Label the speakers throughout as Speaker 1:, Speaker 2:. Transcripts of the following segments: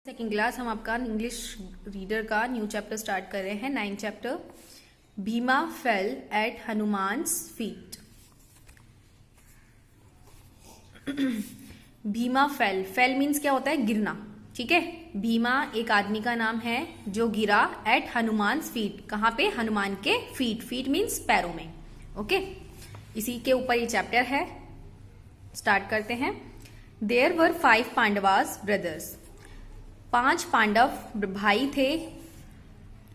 Speaker 1: Second class हम आपका English reader का न्यू चैप्टर स्टार्ट कर रहे हैं। 9th chapter Bhima fell at Hanuman's feet. Bhima fell, fell means क्या होता है? गिरना। ठीक है, भीमा एक आदमी का नाम है जो गिरा एट हनुमान्स फीट। कहाँ पे? हनुमान के फीट। फीट मीन्स पैरों में। ओके, इसी के ऊपर ये चैप्टर है। स्टार्ट करते हैं। There were 5 Pandavas brothers. 5 Pandava भाई थे।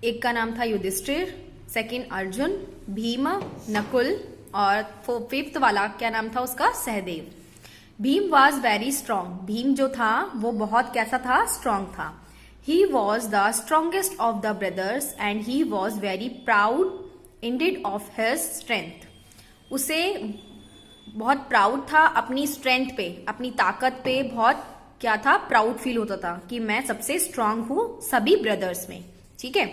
Speaker 1: एक का नाम था युधिष्ठिर, सेकंड अर्जुन, भीम, नकुल और 5th वाला क्या नाम था उसका? Sahdev. Bhim was very strong. Bhim जो था वो बहुत कैसा था? स्ट्रॉन्ग था। He was the strongest of the brothers and he was very proud indeed of his strength. उसे बहुत प्राउड था अपनी स्ट्रेंथ पे, अपनी ताकत पे बहुत क्या था? प्राउड फील होता था कि मैं सबसे स्ट्रांग हूं सभी ब्रदर्स में। ठीक है।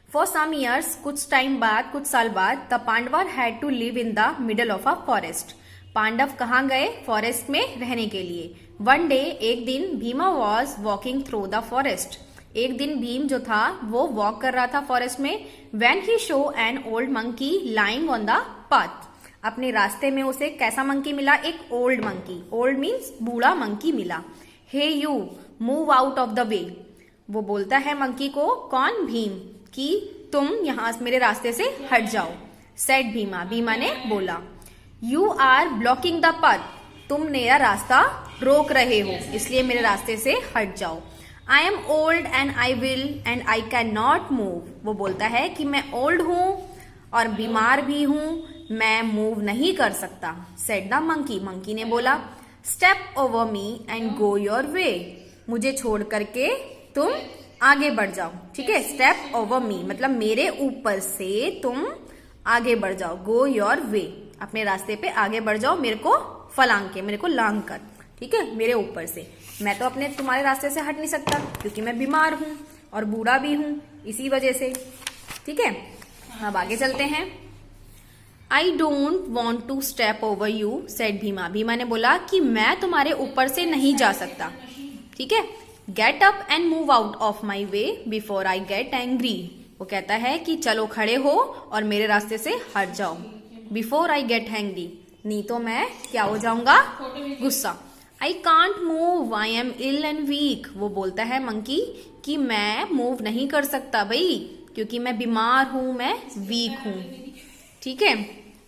Speaker 1: फॉर सम ईयर्स, कुछ टाइम बाद, कुछ साल बाद, the Pandavas had to live in the middle of a forest. Pandav कहाँ गए? फॉरेस्ट में रहने के लिए। वन डे, एक दिन, Bhima was walking through the forest. एक दिन भीम जो था वो वॉक कर रहा था फॉरेस्ट में। When he saw an old monkey lying on the path. अपने रास्ते में उसे कैसा मंकी मिला? एक ओल्ड मंकी। ओल्ड मीन्स बूढ़ा मंकी मिला। Hey you, move out of the way. वो बोलता है मंकी को, कौन? भीम, कि तुम यहां मेरे रास्ते से हट जाओ। सेड भीमा, भीमा ने बोला, you are blocking the path. तुम मेरा रास्ता रोक रहे हो, इसलिए मेरे रास्ते से हट जाओ। I am old and I will and I can not move. वो बोलता है कि मैं ओल्ड हूं और बीमार भी हूं, मैं मूव नहीं कर सकता। सेड द मंकी, मंकी ने बोला, step over me and go your वे। मुझे छोड़ करके तुम आगे बढ़ जाओ। ठीक है, स्टेप ओवर मी मतलब मेरे ऊपर से तुम आगे बढ़ जाओ। गो योर वे, अपने रास्ते पे आगे बढ़ जाओ, मेरे को फलांग के, मेरे को लांग कर। ठीक है, मेरे ऊपर से। मैं तो अपने तुम्हारे रास्ते से हट नहीं सकता क्योंकि मैं बीमार हूं और बूढ़ा भी हूं, इसी वजह से। ठीक है, अब आगे चलते हैं। I don't want to step over you, said Bhima. Bhima ने बोला कि मैं तुम्हारे ऊपर से नहीं जा सकता। ठीक है, get up and move out of my way before I get angry. वो कहता है कि चलो खड़े हो और मेरे रास्ते से हट जाओ। बिफोर आई गेट एंग्री, नहीं तो मैं क्या हो जाऊंगा? गुस्सा। I can't move, I am ill and weak. वो बोलता है मंकी कि मैं मूव नहीं कर सकता भाई, क्योंकि मैं बीमार हूं, मैं वीक हूं। ठीक है,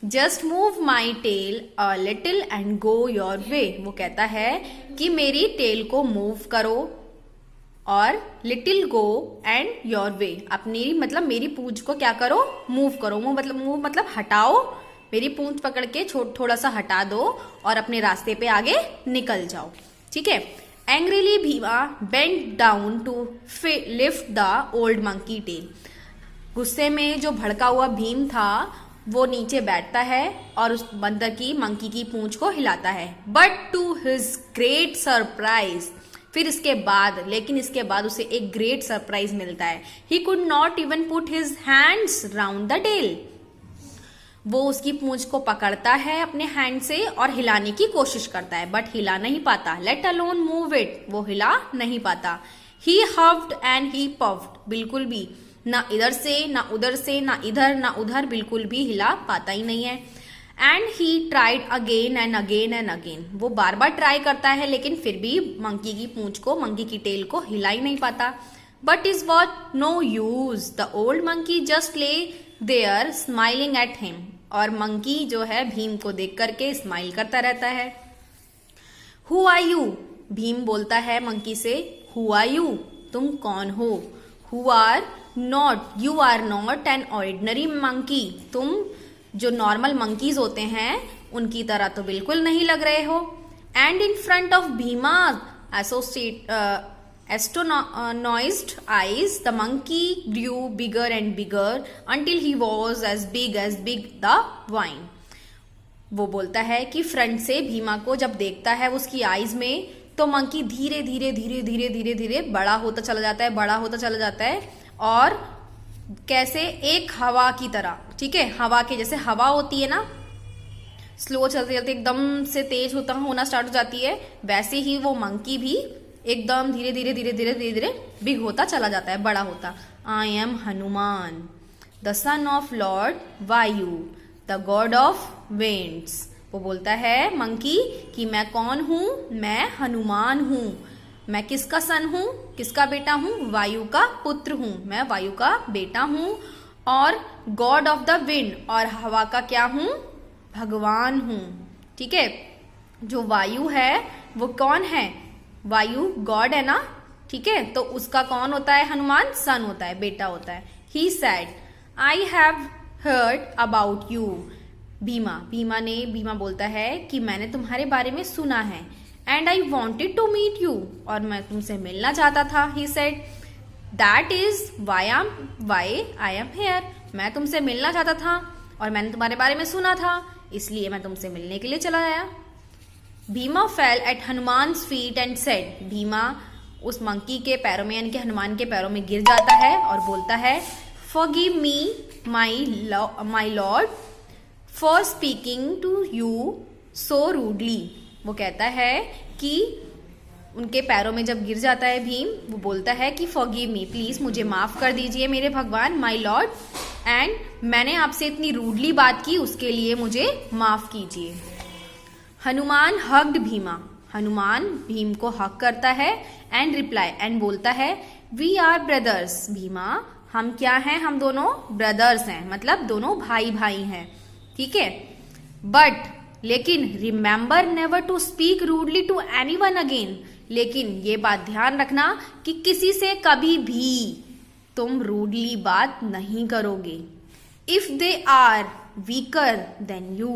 Speaker 1: just move my tail a little and go your way. वो कहता है कि मेरी टेल को मूव करो और little go and your way, अपनी मतलब मेरी पूंछ को क्या करो? मूव करो। मूव मतलब हटाओ, मेरी पूंछ पकड़ के थोड़ा सा हटा दो और अपने रास्ते पे आगे निकल जाओ। ठीक है। Angrily Bhima bent down to lift the old monkey tail. गुस्से में जो भड़का हुआ भीम था वो नीचे बैठता है और उस बंदर की, मंकी की पूंछ को हिलाता है। But to his great surprise, फिर इसके बाद उसे एक ग्रेट सरप्राइज मिलता है। He could not even put his hands round the tail. वो उसकी पूंछ को पकड़ता है अपने हैंड से और हिलाने की कोशिश करता है, बट हिला नहीं पाता। लेट अलोन मूव इट, वो हिला नहीं पाता। ही हफ्ड एंड ही पफ्ड, बिल्कुल भी ना इधर से ना उधर से, ना इधर ना उधर, बिल्कुल भी हिला पाता ही नहीं है। And he tried again and again and again. वो बार बार ट्राई करता है लेकिन फिर भी मंकी की पूंछ को, मंकी की टेल को हिला ही नहीं पाता। But is what no use, the old monkey just lay there smiling at him. और मंकी जो है भीम को देख करके स्माइल करता रहता है। हु आर यू, भीम बोलता है मंकी से, हु आर यू, तुम कौन हो? Who are not, you are not an ordinary monkey. तुम जो नॉर्मल मंकीज होते हैं उनकी तरह तो बिल्कुल नहीं लग रहे हो। And in front of Bhima astonished eyes, the monkey grew bigger and bigger until he was as big the vine. वो बोलता है कि फ्रंट से भीमा को जब देखता है उसकी आईज में, तो मंकी धीरे धीरे धीरे धीरे धीरे धीरे बड़ा होता चला जाता है, बड़ा होता चला जाता है। और कैसे? एक हवा की तरह। ठीक है, हवा के जैसे हवा होती है ना, स्लो चलते चलते एकदम से तेज होना स्टार्ट हो जाती है, वैसे ही वो मंकी भी एकदम धीरे धीरे धीरे धीरे धीरे धीरे बिग होता चला जाता है, बड़ा होता। I am Hanuman the son of Lord वायु द गॉड ऑफ विंड्स। वो बोलता है मंकी कि मैं कौन हूँ, मैं हनुमान हूँ। मैं किसका सन हूँ, किसका बेटा हूँ, वायु का पुत्र हूँ, मैं वायु का बेटा हूँ। और गॉड ऑफ द विंड, और हवा का क्या हूँ, भगवान हूँ। ठीक है, जो वायु है वो कौन है, वायु गॉड है ना, ठीक है, तो उसका कौन होता है, हनुमान सन होता है, बेटा होता है। He said I have heard about you. Bhima बोलता है कि मैंने तुम्हारे बारे में सुना है। And I wanted to meet you, और मैं तुमसे मिलना चाहता था। He said that is why I am here. मैं तुमसे मिलना चाहता था और मैंने तुम्हारे बारे में सुना था, इसलिए मैं तुमसे मिलने के लिए चला आया। Bhima fell at Hanuman's feet and said. Bhima उस मंकी के पैरों में यानी कि हनुमान के पैरों में गिर जाता है और बोलता है forgive me my lord for speaking to you so rudely. वो कहता है कि उनके पैरों में जब गिर जाता है भीम, वो बोलता है कि फॉरगिव मी, प्लीज मुझे माफ कर दीजिए मेरे भगवान, माई लॉर्ड, एंड मैंने आपसे इतनी रूडली बात की उसके लिए मुझे माफ कीजिए। हनुमान हग्ड भीमा। हनुमान भीम को हक करता है एंड रिप्लाई एंड बोलता है वी आर ब्रदर्स। भीमा हम क्या हैं, हम दोनों ब्रदर्स हैं, मतलब दोनों भाई भाई हैं। ठीक है, बट लेकिन remember never to speak rudely to anyone again. लेकिन ये बात ध्यान रखना कि किसी से कभी भी तुम रूडली बात नहीं करोगे। If they are weaker than you,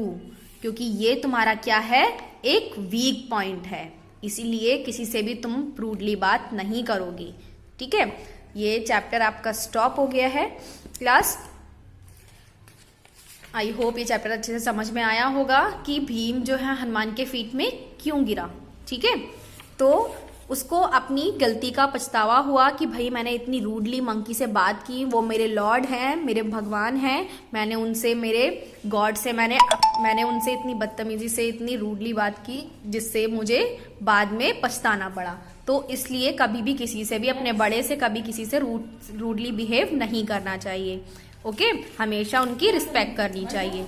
Speaker 1: क्योंकि ये तुम्हारा क्या है, एक वीक पॉइंट है, इसीलिए किसी से भी तुम रूडली बात नहीं करोगे। ठीक है, ये चैप्टर आपका स्टॉप हो गया है क्लास। आई होप ये चैप्टर अच्छे से समझ में आया होगा कि भीम जो है हनुमान के फीट में क्यों गिरा। ठीक है, तो उसको अपनी गलती का पछतावा हुआ कि भाई मैंने इतनी रूडली मंकी से बात की, वो मेरे लॉर्ड हैं, मेरे भगवान हैं, मैंने उनसे, मेरे गॉड से मैंने उनसे इतनी बदतमीजी से इतनी रूडली बात की जिससे मुझे बाद में पछताना पड़ा। तो इसलिए कभी भी किसी से भी, अपने बड़े से कभी किसी से रूडली बिहेव नहीं करना चाहिए। ओके, हमेशा उनकी रिस्पेक्ट करनी चाहिए,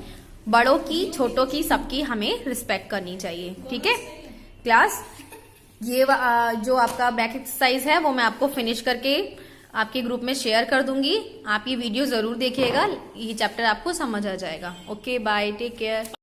Speaker 1: बड़ों की, छोटों की, सबकी हमें रिस्पेक्ट करनी चाहिए। ठीक है क्लास, ये जो आपका बैक एक्सरसाइज है वो मैं आपको फिनिश करके आपके ग्रुप में शेयर कर दूंगी। आप ये वीडियो जरूर देखिएगा, ये चैप्टर आपको समझ आ जाएगा। Okay bye, take care.